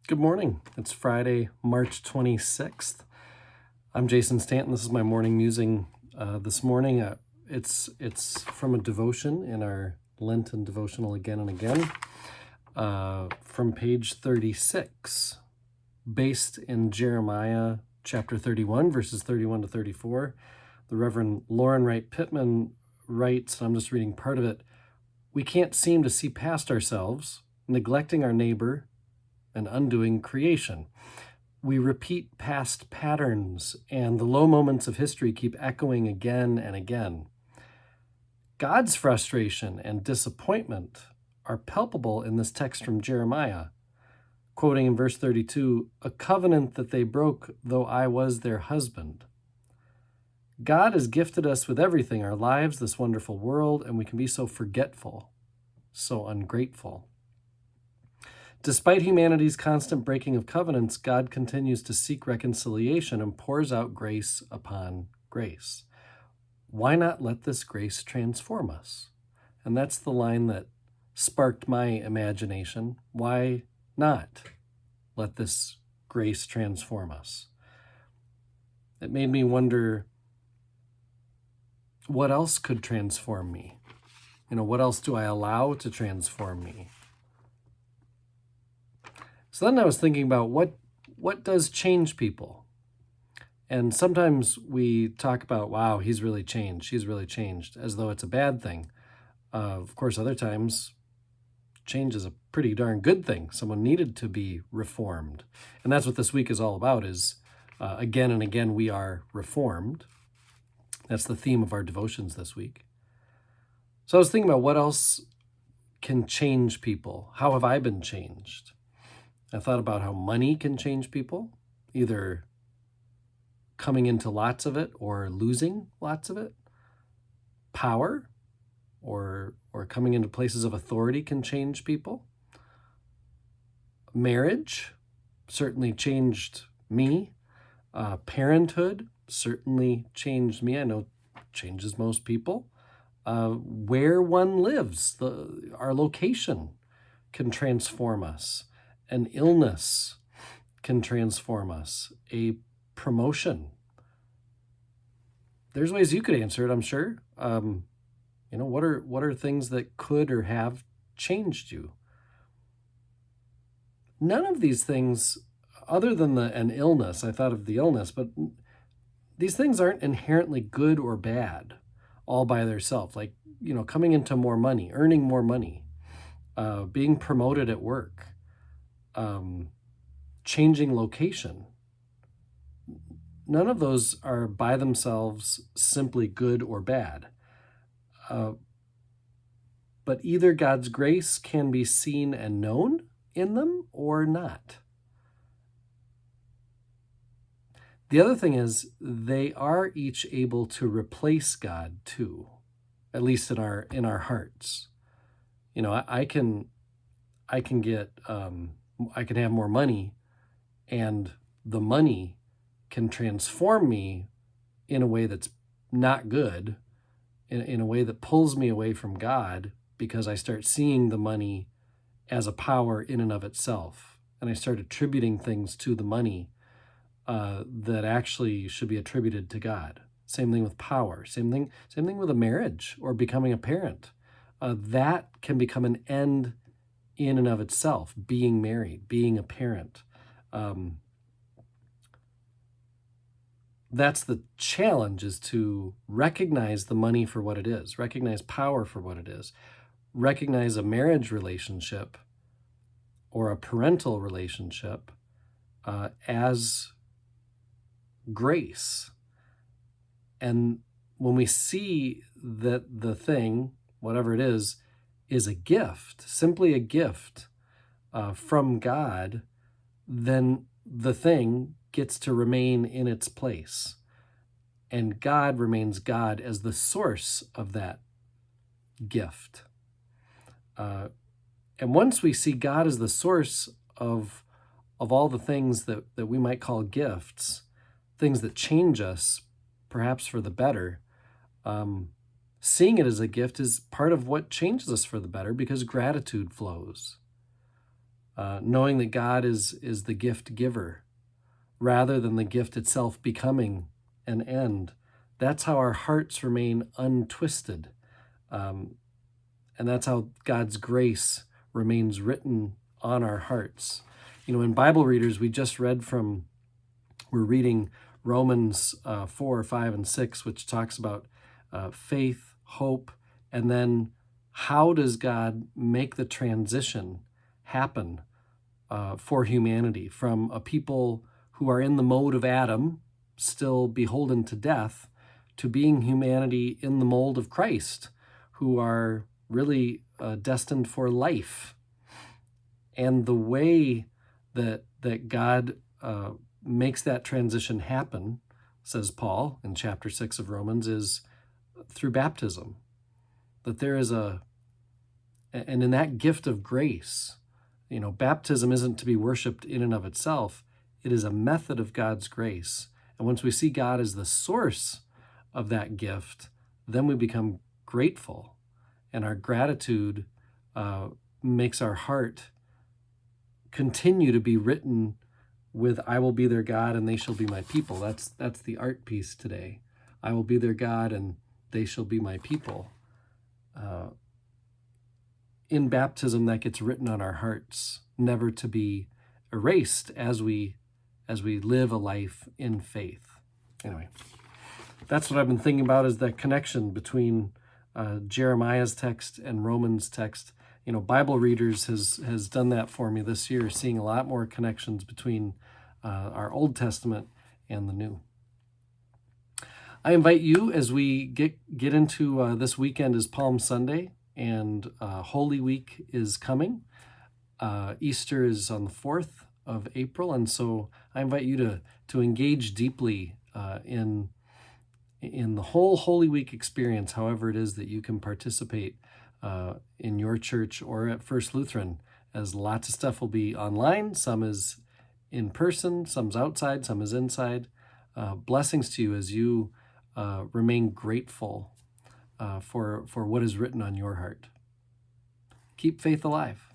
Good morning. It's Friday, March 26th. I'm Jason Stanton. This is my morning musing this morning. It's from a devotion in our Lenten devotional again and again from page 36, based in Jeremiah chapter 31, verses 31 to 34. The Reverend Lauren Wright Pittman writes, and I'm just reading part of it, "We can't seem to see past ourselves, neglecting our neighbor, and undoing creation. We repeat past patterns, and the low moments of history keep echoing again and again. God's frustration and disappointment are palpable in this text from Jeremiah, quoting in verse 32, 'A covenant that they broke, though I was their husband.' God has gifted us with everything, our lives, this wonderful world, and we can be so forgetful, so ungrateful. Despite humanity's constant breaking of covenants, God continues to seek reconciliation and pours out grace upon grace. Why not let this grace transform us?" And that's the line that sparked my imagination. Why not let this grace transform us? It made me wonder, what else could transform me? What else do I allow to transform me? So then I was thinking about what does change people? And sometimes we talk about, wow, he's really changed, she's really changed, as though it's a bad thing. Of course, other times, change is a pretty darn good thing. Someone needed to be reformed. And that's what this week is all about, is again and again we are reformed. That's the theme of our devotions this week. So I was thinking about what else can change people. How have I been changed? I thought about how money can change people, either coming into lots of it or losing lots of it. Power or coming into places of authority can change people. Marriage certainly changed me. Parenthood certainly changed me. I know it changes most people. Where one lives, our location can transform us. An illness can transform us. A promotion. There's ways you could answer it, I'm sure. What are things that could or have changed you? None of these things, other than an illness, I thought of the illness, but these things aren't inherently good or bad all by themselves. Like, coming into more money, earning more money, being promoted at work, changing location. None of those are by themselves simply good or bad. But either God's grace can be seen and known in them or not. The other thing is, they are each able to replace God too, at least in our hearts. I can have more money, and the money can transform me in a way that's not good, in a way that pulls me away from God, because I start seeing the money as a power in and of itself, and I start attributing things to the money that actually should be attributed to God. Same thing with power. Same thing with a marriage or becoming a parent. That can become an end in and of itself, being married, being a parent. That's the challenge, is to recognize the money for what it is, recognize power for what it is, recognize a marriage relationship or a parental relationship as grace. And when we see that the thing, whatever it is a gift, simply a gift from God, then the thing gets to remain in its place. And God remains God as the source of that gift. And once we see God as the source of all the things that we might call gifts, things that change us, perhaps for the better, seeing it as a gift is part of what changes us for the better, because gratitude flows. knowing that God is the gift giver rather than the gift itself becoming an end. That's how our hearts remain untwisted. And that's how God's grace remains written on our hearts. In Bible readers, we're reading Romans 4, 5, and 6, which talks about faith, hope, and then how does God make the transition happen for humanity from a people who are in the mode of Adam, still beholden to death, to being humanity in the mold of Christ, who are really destined for life. And the way that God makes that transition happen, says Paul in chapter 6 of Romans, is through baptism. That there is and in that gift of grace, baptism isn't to be worshiped in and of itself. It is a method of God's grace. And once we see God as the source of that gift, then we become grateful. And our gratitude makes our heart continue to be written with, I will be their God and they shall be my people. That's the art piece today. I will be their God and they shall be my people. In baptism, that gets written on our hearts, never to be erased as we live a life in faith. Anyway, that's what I've been thinking about, is that connection between Jeremiah's text and Romans' text. Bible Readers has done that for me this year, seeing a lot more connections between our Old Testament and the New. I invite you, as we get into this weekend is Palm Sunday, and Holy Week is coming. Easter is on the 4th of April, and so I invite you to engage deeply in the whole Holy Week experience, however it is that you can participate in your church or at First Lutheran, as lots of stuff will be online. Some is in person, some's outside, some is inside. Blessings to you as you remain grateful for what is written on your heart. Keep faith alive.